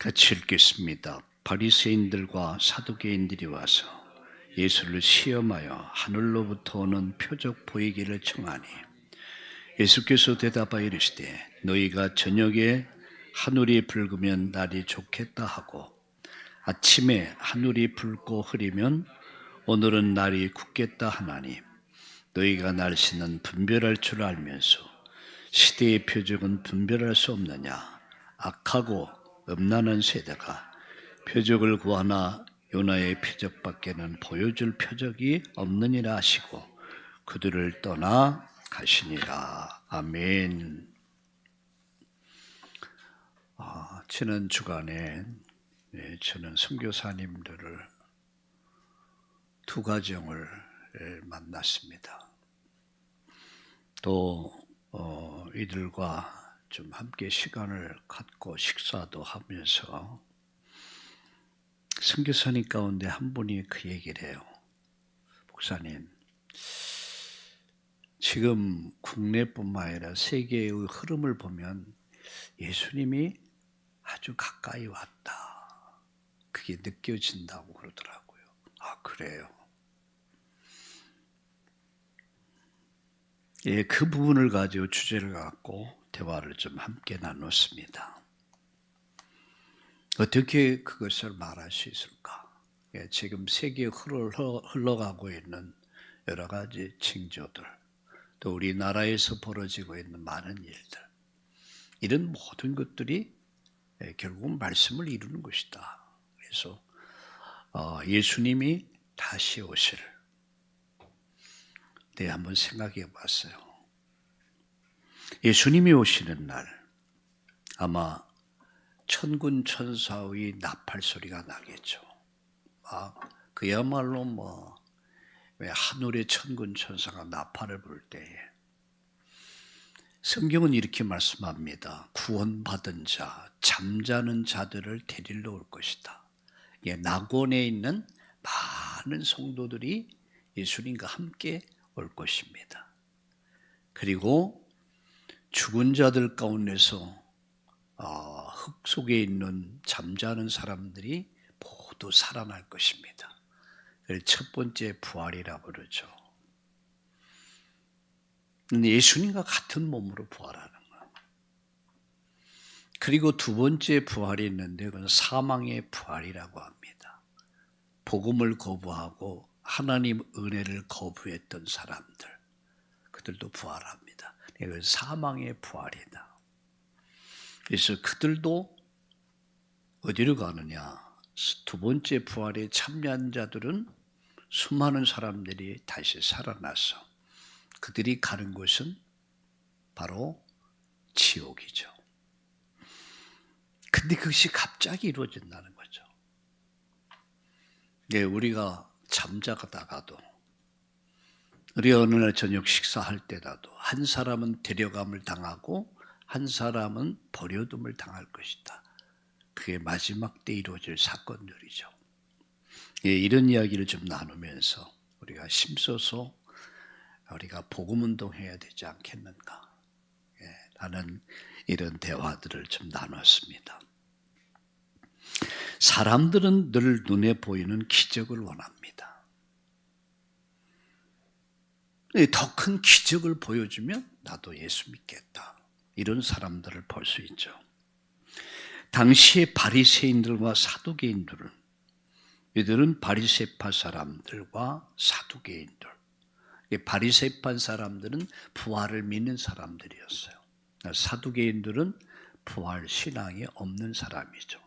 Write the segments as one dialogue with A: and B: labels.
A: 같이 읽겠습니다. 바리새인들과 사두개인들이 와서 예수를 시험하여 하늘로부터 오는 표적 보이기를 청하니 예수께서 대답하여 이르시되 너희가 저녁에 하늘이 붉으면 날이 좋겠다 하고 아침에 하늘이 붉고 흐리면 오늘은 날이 굳겠다 하나니 너희가 날씨는 분별할 줄 알면서 시대의 표적은 분별할 수 없느냐. 악하고 음란한 세대가 표적을 구하나 요나의 표적밖에는 보여줄 표적이 없느니라 하시고 그들을 떠나 가시니라. 아멘. 지난 주간에 저는 선교사님들을 두 가정을 만났습니다. 또 이들과 좀 함께 시간을 갖고 식사도 하면서 선교사님 가운데 한 분이 그 얘기를 해요. 목사님, 지금 국내뿐만 아니라 세계의 흐름을 보면 예수님이 아주 가까이 왔다. 그게 느껴진다고 그러더라고요. 아, 그래요? 예, 그 부분을 가지고 주제를 갖고 대화를 좀 함께 나눴습니다. 어떻게 그것을 말할 수 있을까? 예, 지금 세계에 흘러가고 있는 여러 가지 징조들, 또 우리나라에서 벌어지고 있는 많은 일들, 이런 모든 것들이 결국은 말씀을 이루는 것이다. 그래서 예수님이 다시 오실 때 한번 생각해 봤어요. 예수님이 오시는 날 아마 천군 천사의 나팔 소리가 나겠죠. 그야말로 왜 하늘의 천군 천사가 나팔을 불 때에 성경은 이렇게 말씀합니다. 구원받은 자, 잠자는 자들을 데리러 올 것이다. 낙원에 있는 많은 성도들이 예수님과 함께 올 것입니다. 그리고 죽은 자들 가운데서 흙 속에 있는 잠자는 사람들이 모두 살아날 것입니다. 첫 번째 부활이라고 그러죠. 예수님과 같은 몸으로 부활하는 거예요. 그리고 두 번째 부활이 있는데 그건 사망의 부활이라고 합니다. 복음을 거부하고 하나님 은혜를 거부했던 사람들, 그들도 부활합니다. 이건 사망의 부활이다. 그래서 그들도 어디로 가느냐? 두 번째 부활에 참여한 자들은 수많은 사람들이 다시 살아나서 그들이 가는 곳은 바로 지옥이죠. 근데 그것이 갑자기 이루어진다는 거죠. 우리가 잠자다가도 우리 어느 날 저녁 식사할 때라도 한 사람은 데려감을 당하고 한 사람은 버려둠을 당할 것이다. 그게 마지막 때 이루어질 사건들이죠. 이런 이야기를 좀 나누면서 우리가 힘써서 우리가 복음운동해야 되지 않겠는가 라는 이런 대화들을 좀 나눴습니다. 사람들은 늘 눈에 보이는 기적을 원합니다. 더 큰 기적을 보여주면 나도 예수 믿겠다. 이런 사람들을 볼 수 있죠. 당시의 바리새인들과 사두개인들은 이들은 바리새파 사람들과 사두개인들. 바리새파 사람들은 부활을 믿는 사람들이었어요. 사두개인들은 부활 신앙이 없는 사람이죠.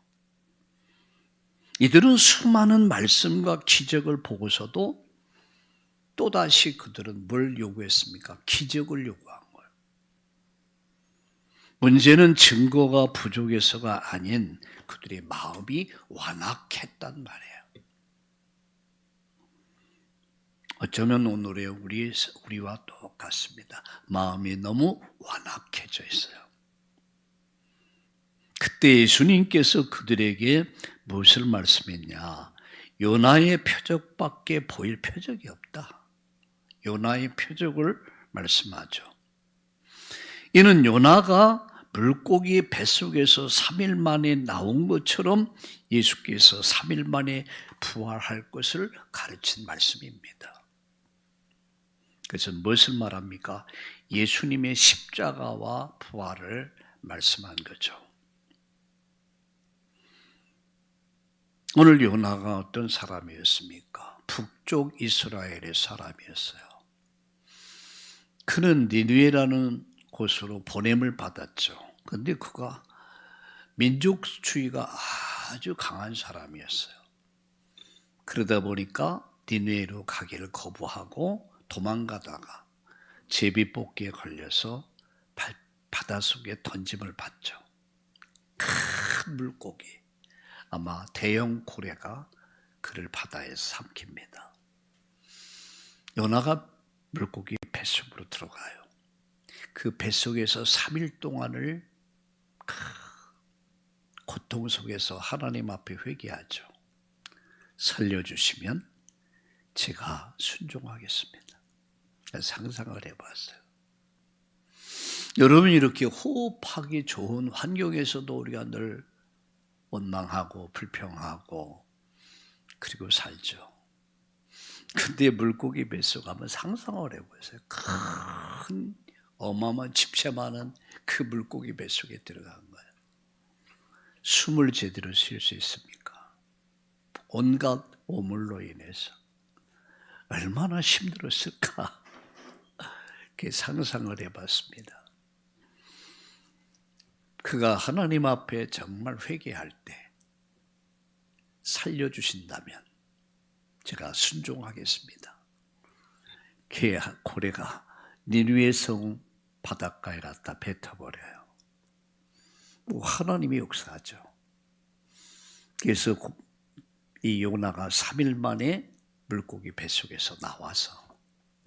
A: 이들은 수많은 말씀과 기적을 보고서도 또다시 그들은 뭘 요구했습니까? 기적을 요구한 거예요. 문제는 증거가 부족해서가 아닌 그들의 마음이 완악했단 말이에요. 어쩌면 오늘의 우리와 똑같습니다. 마음이 너무 완악해져 있어요. 그때 예수님께서 그들에게 무엇을 말씀했냐? 요나의 표적밖에 보일 표적이 없다. 요나의 표적을 말씀하죠. 이는 요나가 물고기 뱃속에서 3일 만에 나온 것처럼 예수께서 3일 만에 부활할 것을 가르친 말씀입니다. 그래서 무엇을 말합니까? 예수님의 십자가와 부활을 말씀한 거죠. 오늘 요나가 어떤 사람이었습니까? 북쪽 이스라엘의 사람이었어요. 그는 니느웨라는 곳으로 보냄을 받았죠. 그런데 그가 민족주의가 아주 강한 사람이었어요. 그러다 보니까 니느웨로 가기를 거부하고 도망가다가 제비뽑기에 걸려서 바닷속에 던짐을 받죠. 큰 물고기, 아마 대형 고래가 그를 바다에 삼킵니다. 요나가 물고기 뱃속으로 들어가요. 그 뱃속에서 3일 동안을 고통 속에서 하나님 앞에 회개하죠. 살려주시면 제가 순종하겠습니다. 상상을 해봤어요. 여러분, 이렇게 호흡하기 좋은 환경에서도 우리가 늘 원망하고 불평하고 그리고 살죠. 근데 물고기 뱃속 한번 상상을 해보세요. 큰 어마어마한 집채 많은 그 물고기 뱃속에 들어간 거예요. 숨을 제대로 쉴 수 있습니까? 온갖 오물로 인해서 얼마나 힘들었을까? 그렇게 상상을 해봤습니다. 그가 하나님 앞에 정말 회개할 때 살려주신다면 제가 순종하겠습니다. 그 고래가 니느웨 성 바닷가에 갖다 뱉어버려요. 하나님이 역사하죠. 그래서 이 요나가 3일 만에 물고기 뱃속에서 나와서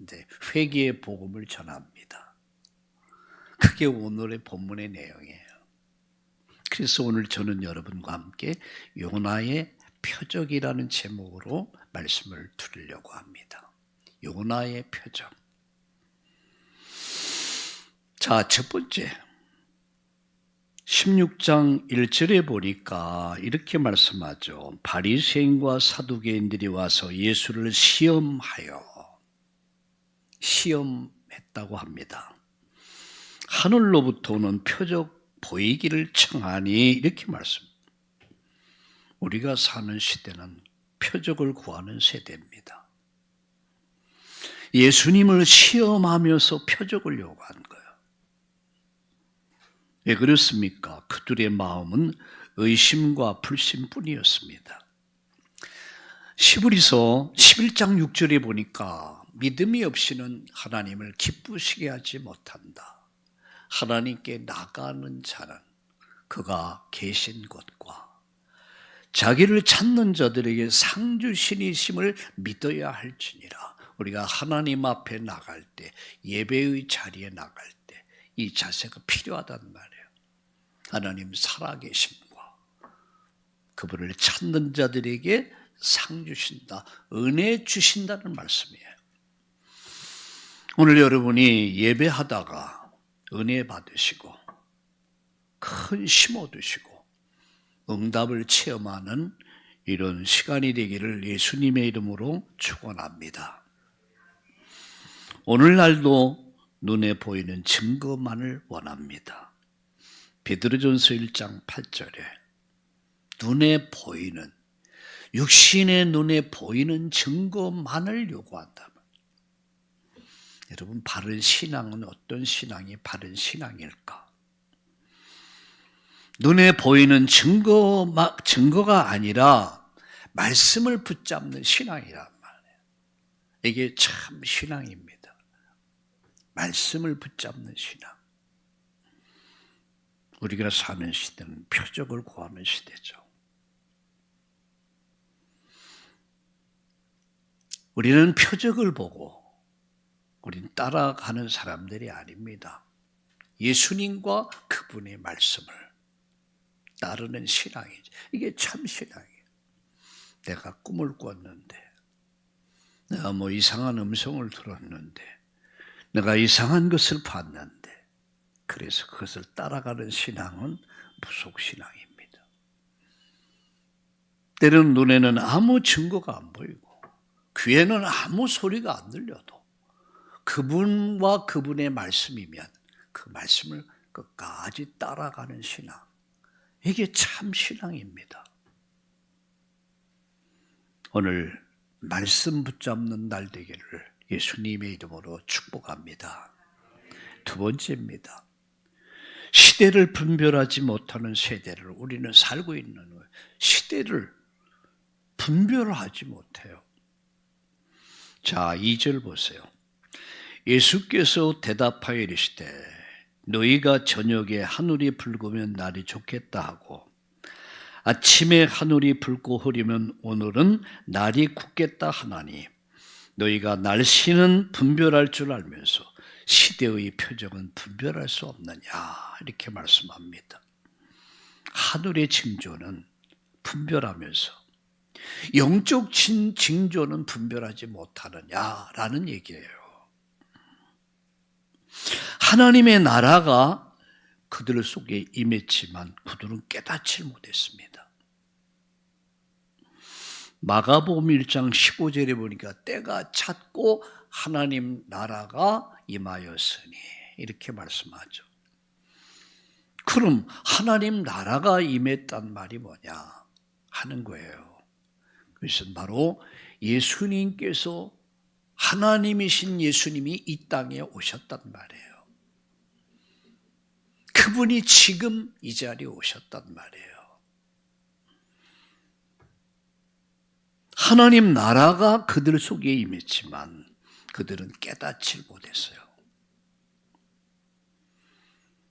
A: 이제 회개의 복음을 전합니다. 그게 오늘의 본문의 내용이에요. 그래서 오늘 저는 여러분과 함께 요나의 표적이라는 제목으로 말씀을 드리려고 합니다. 요나의 표적. 자, 첫 번째 16장 1절에 보니까 이렇게 말씀하죠. 바리새인과 사두개인들이 와서 예수를 시험했다고 합니다. 하늘로부터 오는 표적 보이기를 청하니 이렇게 말씀합니다. 우리가 사는 시대는 표적을 구하는 세대입니다. 예수님을 시험하면서 표적을 요구한 거예요. 왜 그렇습니까? 그들의 마음은 의심과 불신뿐이었습니다. 시브리서 11장 6절에 보니까 믿음이 없이는 하나님을 기쁘시게 하지 못한다. 하나님께 나가는 자는 그가 계신 곳과 자기를 찾는 자들에게 상 주시니심을 믿어야 할지니라. 우리가 하나님 앞에 나갈 때, 예배의 자리에 나갈 때 이 자세가 필요하단 말이에요. 하나님 살아계심과 그분을 찾는 자들에게 상 주신다, 은혜 주신다는 말씀이에요. 오늘 여러분이 예배하다가 은혜 받으시고 큰 힘 얻으시고 응답을 체험하는 이런 시간이 되기를 예수님의 이름으로 축원합니다. 오늘날도 눈에 보이는 증거만을 원합니다. 베드로전서 1장 8절에 눈에 보이는, 육신의 눈에 보이는 증거만을 요구한다. 여러분, 바른 신앙은 어떤 신앙이 바른 신앙일까? 눈에 보이는 증거가 아니라 말씀을 붙잡는 신앙이란 말이에요. 이게 참 신앙입니다. 말씀을 붙잡는 신앙. 우리가 사는 시대는 표적을 구하는 시대죠. 우리는 표적을 보고 우리는 따라가는 사람들이 아닙니다. 예수님과 그분의 말씀을 따르는 신앙이죠. 이게 참 신앙이에요. 내가 꿈을 꿨는데, 내가 이상한 음성을 들었는데, 내가 이상한 것을 봤는데, 그래서 그것을 따라가는 신앙은 무속신앙입니다. 때로는 눈에는 아무 증거가 안 보이고 귀에는 아무 소리가 안 들려도 그분과 그분의 말씀이면 그 말씀을 끝까지 따라가는 신앙, 이게 참 신앙입니다. 오늘 말씀 붙잡는 날 되기를 예수님의 이름으로 축복합니다. 두 번째입니다. 시대를 분별하지 못하는 세대를 우리는 살고 있는 거예요. 시대를 분별하지 못해요. 자, 2절 보세요. 예수께서 대답하여 이르시되 너희가 저녁에 하늘이 붉으면 날이 좋겠다 하고 아침에 하늘이 붉고 흐리면 오늘은 날이 굳겠다 하나니 너희가 날씨는 분별할 줄 알면서 시대의 표적은 분별할 수 없느냐, 이렇게 말씀합니다. 하늘의 징조는 분별하면서 영적 징조는 분별하지 못하느냐라는 얘기예요. 하나님의 나라가 그들 속에 임했지만 그들은 깨닫지 못했습니다. 마가복음 1장 15절에 보니까 때가 찼고 하나님 나라가 임하였으니 이렇게 말씀하죠. 그럼 하나님 나라가 임했단 말이 뭐냐 하는 거예요. 그것은 바로 예수님께서, 하나님이신 예수님이 이 땅에 오셨단 말이에요. 그분이 지금 이 자리에 오셨단 말이에요. 하나님 나라가 그들 속에 임했지만 그들은 깨닫지 못했어요.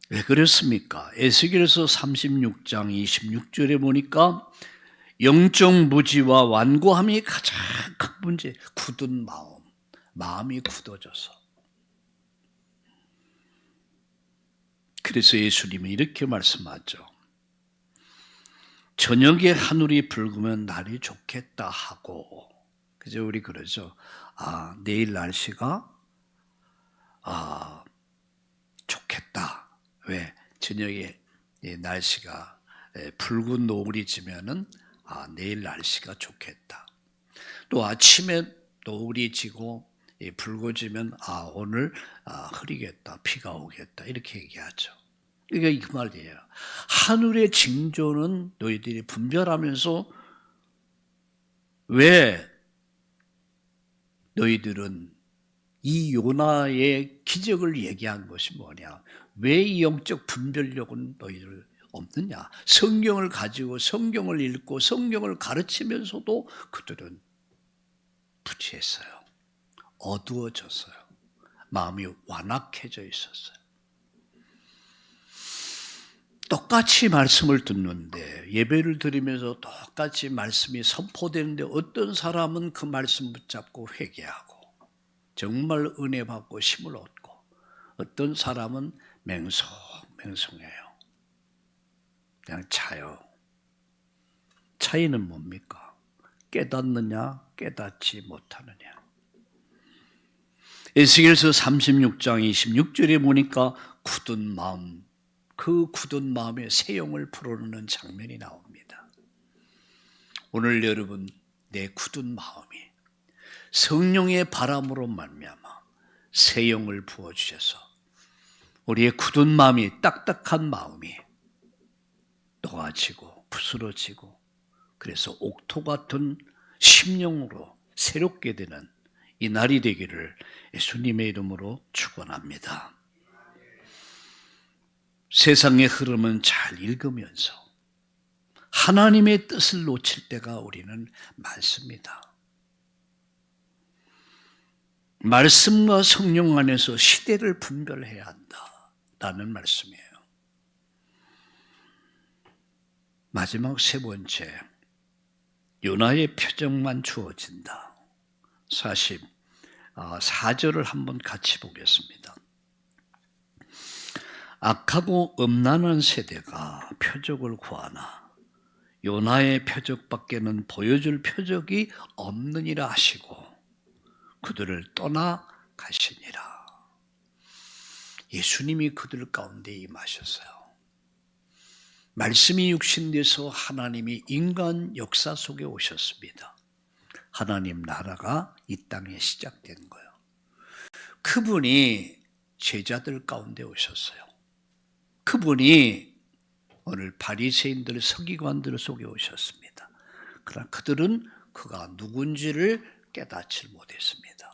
A: 왜 그랬습니까? 에스겔서 36장 26절에 보니까 영적 무지와 완고함이 가장 큰 문제, 굳은 마음이 굳어져서. 그래서 예수님은 이렇게 말씀하죠. 저녁에 하늘이 붉으면 날이 좋겠다 하고, 그죠? 우리 그러죠. 내일 날씨가 좋겠다. 왜? 저녁에 날씨가 붉은 노을이 지면은 내일 날씨가 좋겠다. 또 아침에 노을이 지고 붉어지면 오늘 흐리겠다, 비가 오겠다, 이렇게 얘기하죠. 이게 그 말이에요. 하늘의 징조는 너희들이 분별하면서 왜 너희들은 이 요나의 기적을 얘기한 것이 뭐냐? 왜 이 영적 분별력은 너희들 없느냐? 성경을 가지고 성경을 읽고 성경을 가르치면서도 그들은 부치했어요. 어두워졌어요. 마음이 완악해져 있었어요. 똑같이 말씀을 듣는데, 예배를 드리면서 똑같이 말씀이 선포되는데 어떤 사람은 그 말씀 붙잡고 회개하고 정말 은혜 받고 힘을 얻고, 어떤 사람은 맹성해요. 그냥 차요. 차이는 뭡니까? 깨닫느냐, 깨닫지 못하느냐. 에스겔서 36장 26절에 보니까 굳은 마음, 그 굳은 마음에 새 영을 불어넣는 장면이 나옵니다. 오늘 여러분, 내 굳은 마음이 성령의 바람으로 말미암아 새 영을 부어주셔서 우리의 굳은 마음이, 딱딱한 마음이 녹아지고 부스러지고, 그래서 옥토 같은 심령으로 새롭게 되는 이 날이 되기를 예수님의 이름으로 축원합니다. 세상의 흐름은 잘 읽으면서 하나님의 뜻을 놓칠 때가 우리는 많습니다. 말씀과 성령 안에서 시대를 분별해야 한다라는 말씀이에요. 마지막 세 번째, 요나의 표정만 주어진다. 44절을 한번 같이 보겠습니다. 악하고 음란한 세대가 표적을 구하나 요나의 표적밖에는 보여줄 표적이 없느니라 하시고 그들을 떠나 가시니라. 예수님이 그들 가운데 임하셨어요. 말씀이 육신돼서 하나님이 인간 역사 속에 오셨습니다. 하나님 나라가 이 땅에 시작된 거예요. 그분이 제자들 가운데 오셨어요. 그분이 오늘 바리새인들, 서기관들 속에 오셨습니다. 그러나 그들은 그가 누군지를 깨닫지 못했습니다.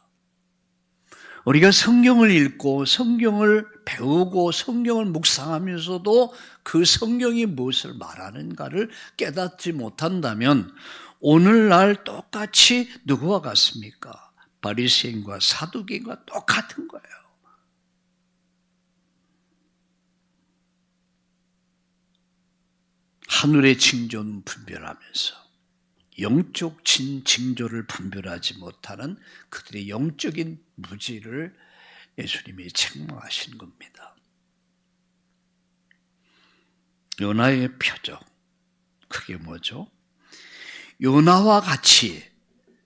A: 우리가 성경을 읽고 성경을 배우고 성경을 묵상하면서도 그 성경이 무엇을 말하는가를 깨닫지 못한다면 오늘날 똑같이 누구와 같습니까? 바리새인과 사두개인과 똑같은 거예요. 하늘의 징조는 분별하면서 영적 징조를 분별하지 못하는 그들의 영적인 무지를 예수님이 책망하신 겁니다. 요나의 표적, 그게 뭐죠? 요나와 같이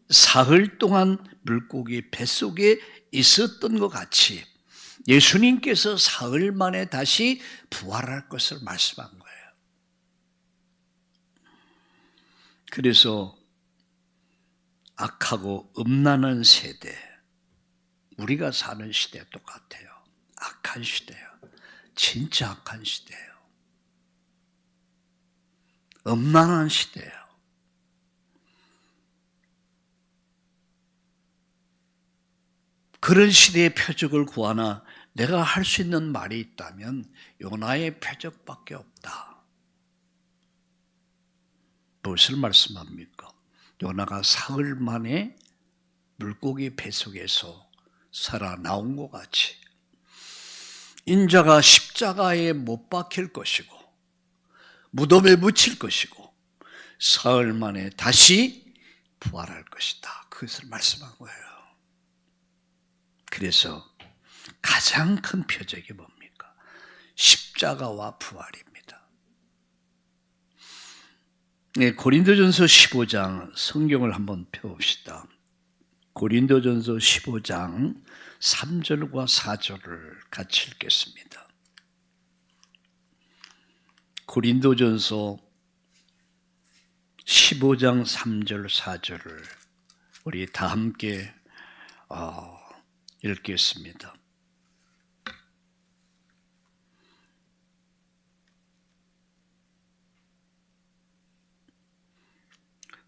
A: 사흘 동안 물고기 뱃속에 있었던 것 같이 예수님께서 사흘 만에 다시 부활할 것을 말씀한 거예요. 그래서 악하고 음란한 세대, 우리가 사는 시대 똑같아요. 악한 시대예요. 진짜 악한 시대예요. 음란한 시대예요. 그런 시대의 표적을 구하나 내가 할 수 있는 말이 있다면 요나의 표적밖에 없다. 무엇을 말씀합니까? 요나가 사흘 만에 물고기 뱃속에서 살아나온 것 같이 인자가 십자가에 못 박힐 것이고 무덤에 묻힐 것이고 사흘 만에 다시 부활할 것이다. 그것을 말씀한 거예요. 그래서 가장 큰 표적이 뭡니까? 십자가와 부활입니다. 네, 고린도전서 15장 성경을 한번 펴봅시다. 고린도전서 15장 3절과 4절을 같이 읽겠습니다. 고린도전서 15장 3절 4절을 우리 다 함께 읽겠습니다.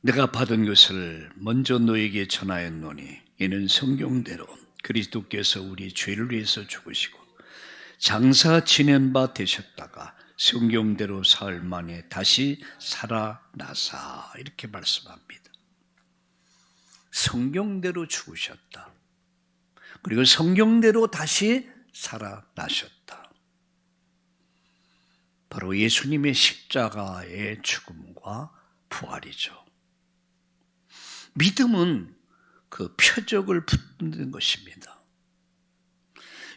A: 내가 받은 것을 먼저 너에게 전하였노니 이는 성경대로 그리스도께서 우리 죄를 위해서 죽으시고 장사 지낸 바 되셨다가 성경대로 사흘 만에 다시 살아나사 이렇게 말씀합니다. 성경대로 죽으셨다. 그리고 성경대로 다시 살아나셨다. 바로 예수님의 십자가의 죽음과 부활이죠. 믿음은 그 표적을 붙는 것입니다.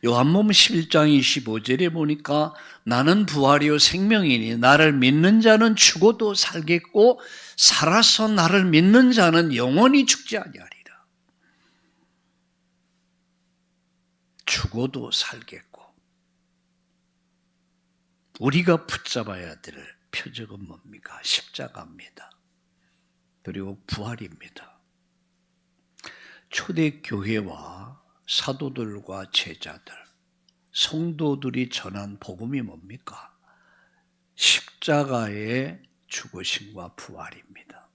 A: 요한복음 11장 25절에 보니까 나는 부활이요 생명이니 나를 믿는 자는 죽어도 살겠고 살아서 나를 믿는 자는 영원히 죽지 아니하리라. 죽어도 살겠고 우리가 붙잡아야 될 표적은 뭡니까? 십자가입니다. 그리고 부활입니다. 초대교회와 사도들과 제자들, 성도들이 전한 복음이 뭡니까? 십자가의 죽으심과 부활입니다.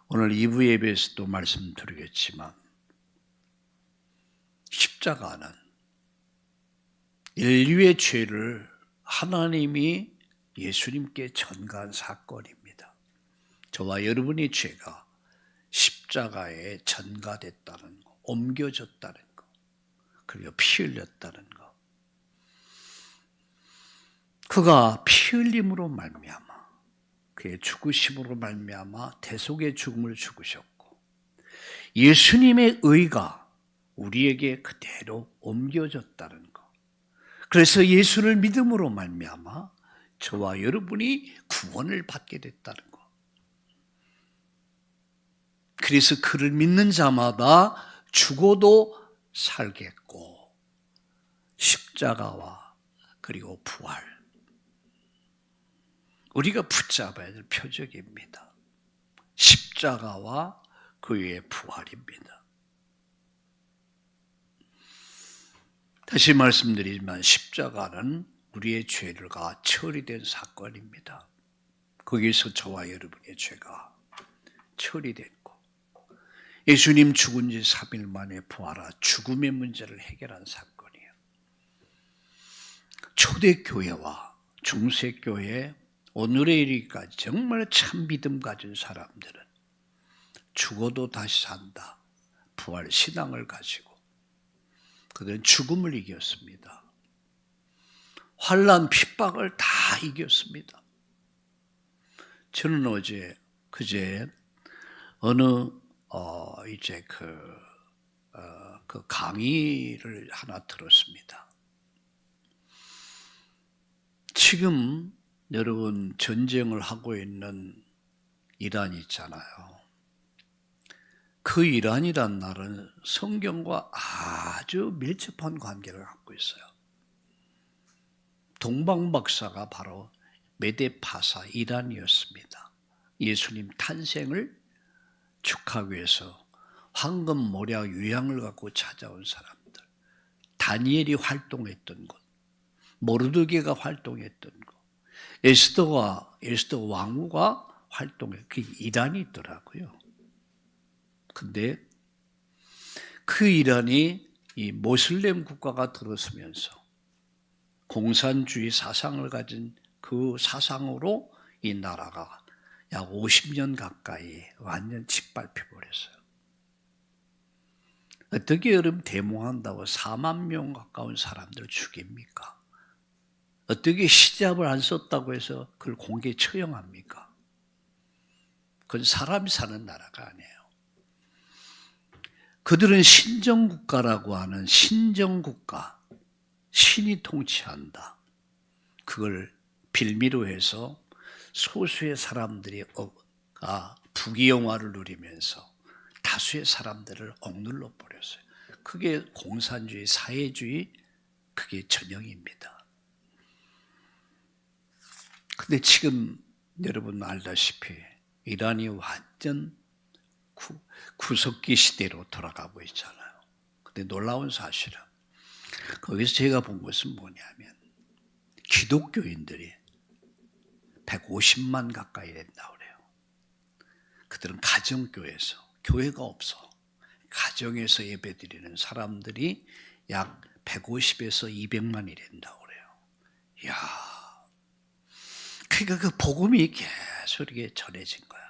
A: 오늘 2부 예배에서도 말씀드리겠지만 십자가는 인류의 죄를 하나님이 예수님께 전가한 사건입니다. 저와 여러분의 죄가 십자가에 전가됐다는 것, 옮겨졌다는 것, 그리고 피 흘렸다는 것. 그가 피 흘림으로 말미암아 그의 죽으심으로 말미암아 대속의 죽음을 죽으셨고 예수님의 의가 우리에게 그대로 옮겨졌다는 것. 그래서 예수를 믿음으로 말미암아 저와 여러분이 구원을 받게 됐다는 것. 그래서 그를 믿는 자마다 죽어도 살겠고 십자가와 그리고 부활. 우리가 붙잡아야 될 표적입니다. 십자가와 그 위에 부활입니다. 다시 말씀드리지만 십자가는 우리의 죄가 처리된 사건입니다. 거기서 저와 여러분의 죄가 처리됐고 예수님 죽은 지 3일 만에 부활하 죽음의 문제를 해결한 사건이에요. 초대교회와 중세교회 오늘의 이르기까지 정말 참 믿음 가진 사람들은 죽어도 다시 산다. 부활 신앙을 가지고 그들은 죽음을 이겼습니다. 환난 핍박을 다 이겼습니다. 저는 그제 어느 그 강의를 하나 들었습니다. 지금 여러분 전쟁을 하고 있는 이란 있잖아요. 그 이란이란 나라는 성경과 아주 밀접한 관계를 갖고 있어요. 동방박사가 바로 메데파사 이란이었습니다. 예수님 탄생을 축하하기 위해서 황금 모략 유향을 갖고 찾아온 사람들, 다니엘이 활동했던 곳, 모르드게가 활동했던 곳, 에스더 왕후가 활동해 그 이란이 있더라고요. 근데 그 이란이 이 모슬렘 국가가 들어서면서 공산주의 사상을 가진 그 사상으로 이 나라가 약 50년 가까이 완전 짓밟혀 버렸어요. 어떻게 여러분 데모한다고 4만 명 가까운 사람들을 죽입니까? 어떻게 히잡을 안 썼다고 해서 그걸 공개 처형합니까? 그건 사람이 사는 나라가 아니에요. 그들은 신정국가라고 하는 신정국가, 신이 통치한다. 그걸 빌미로 해서 소수의 사람들이 부귀영화를 누리면서 다수의 사람들을 억눌러 버렸어요. 그게 공산주의, 사회주의, 그게 전형입니다. 근데 지금 여러분 알다시피 이란이 완전 구석기 시대로 돌아가고 있잖아요. 근데 놀라운 사실은 거기서 제가 본 것은 뭐냐면 기독교인들이 150만 가까이 된다고 그래요. 그들은 가정교회에서, 교회가 없어. 가정에서 예배드리는 사람들이 약 150에서 200만이 된다고 그래요. 이야. 그러니까 그 복음이 계속 이렇게 전해진 거야.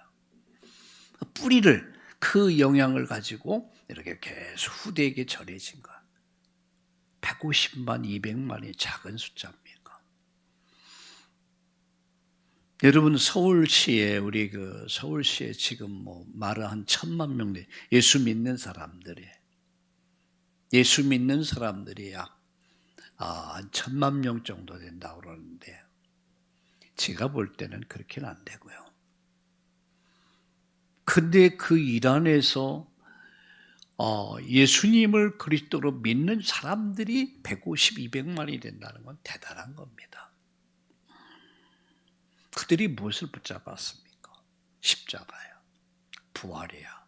A: 뿌리를, 그 영향을 가지고 이렇게 계속 후대에게 전해진 거야. 150만, 200만이 작은 숫자입니까? 여러분 서울시에 서울시에 지금 말을 한 1,000만 명 예수 믿는 사람들이 약 한 1,000만 명 정도 된다고 그러는데 제가 볼 때는 그렇게는 안 되고요. 근데 그 이란에서 예수님을 그리스도로 믿는 사람들이 150, 200만이 된다는 건 대단한 겁니다. 그들이 무엇을 붙잡았습니까? 십자가야, 부활이야.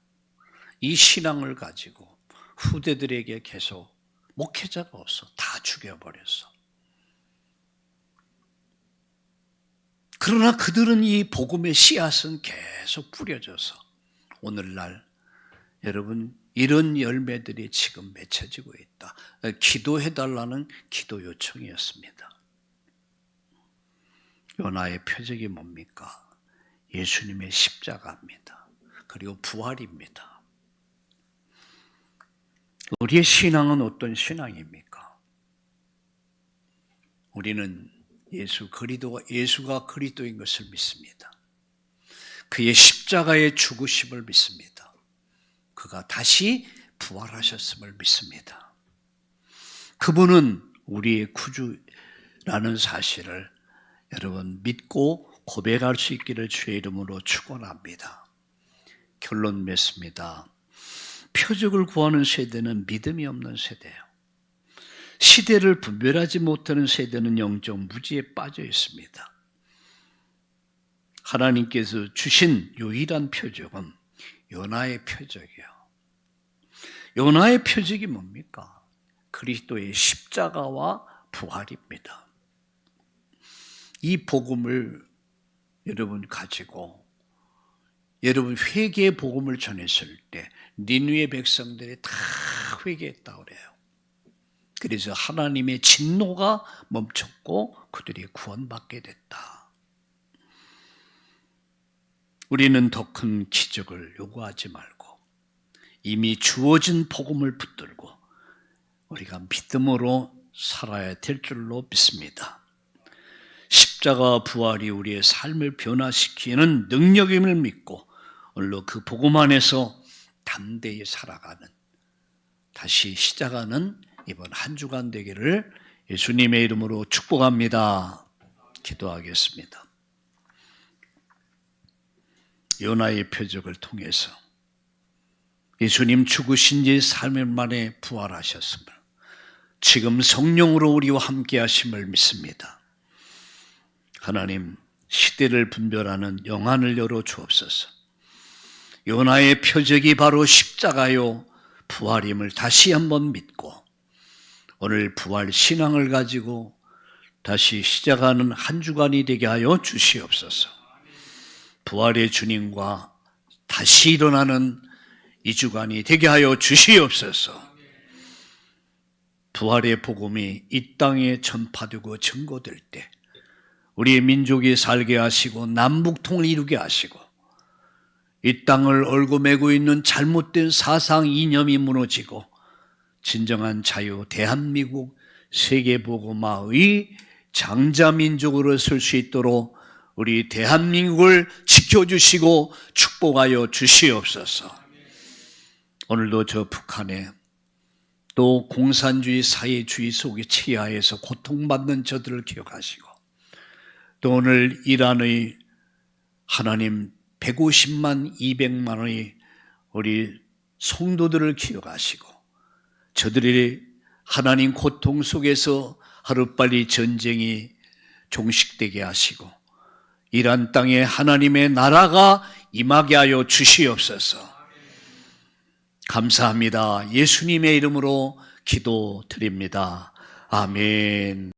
A: 이 신앙을 가지고 후대들에게 계속 목회자가 없어. 다 죽여버렸어. 그러나 그들은 이 복음의 씨앗은 계속 뿌려져서 오늘날 여러분 이런 열매들이 지금 맺혀지고 있다. 기도해달라는 기도 요청이었습니다. 요나의 표적이 뭡니까? 예수님의 십자가입니다. 그리고 부활입니다. 우리의 신앙은 어떤 신앙입니까? 우리는 예수가 그리스도인 것을 믿습니다. 그의 십자가의 죽으심을 믿습니다. 그가 다시 부활하셨음을 믿습니다. 그분은 우리의 구주라는 사실을 여러분 믿고 고백할 수 있기를 주의 이름으로 축원합니다. 결론 맺습니다. 표적을 구하는 세대는 믿음이 없는 세대예요. 시대를 분별하지 못하는 세대는 영적 무지에 빠져 있습니다. 하나님께서 주신 유일한 표적은 요나의 표적이에요. 요나의 표적이 뭡니까? 그리스도의 십자가와 부활입니다. 이 복음을 여러분 가지고 여러분 회개의 복음을 전했을 때 니느웨 백성들이 다 회개했다고 그래요. 그래서 하나님의 진노가 멈췄고 그들이 구원받게 됐다. 우리는 더 큰 기적을 요구하지 말고 이미 주어진 복음을 붙들고 우리가 믿음으로 살아야 될 줄로 믿습니다. 십자가 부활이 우리의 삶을 변화시키는 능력임을 믿고 오늘로 그 복음 안에서 담대히 살아가는, 다시 시작하는 이번 한 주간 되기를 예수님의 이름으로 축복합니다. 기도하겠습니다. 요나의 표적을 통해서 예수님 죽으신 지 3일 만에 부활하셨음을, 지금 성령으로 우리와 함께 하심을 믿습니다. 하나님, 시대를 분별하는 영안을 열어 주옵소서. 요나의 표적이 바로 십자가요 부활임을 다시 한번 믿고 오늘 부활 신앙을 가지고 다시 시작하는 한 주간이 되게 하여 주시옵소서. 부활의 주님과 다시 일어나는 이 주간이 되게 하여 주시옵소서. 부활의 복음이 이 땅에 전파되고 증거될 때 우리의 민족이 살게 하시고 남북통을 이루게 하시고 이 땅을 얽어매고 있는 잘못된 사상 이념이 무너지고 진정한 자유 대한민국 세계복음화의 장자민족으로 설 수 있도록 우리 대한민국을 지켜주시고 축복하여 주시옵소서. 오늘도 저 북한에 또 공산주의 사회주의 속에 치하해서 고통받는 저들을 기억하시고 또 오늘 이란의 하나님 150만 200만의 우리 성도들을 기억하시고 저들이 하나님 고통 속에서 하루빨리 전쟁이 종식되게 하시고 이란 땅에 하나님의 나라가 임하게 하여 주시옵소서. 감사합니다. 예수님의 이름으로 기도드립니다. 아멘.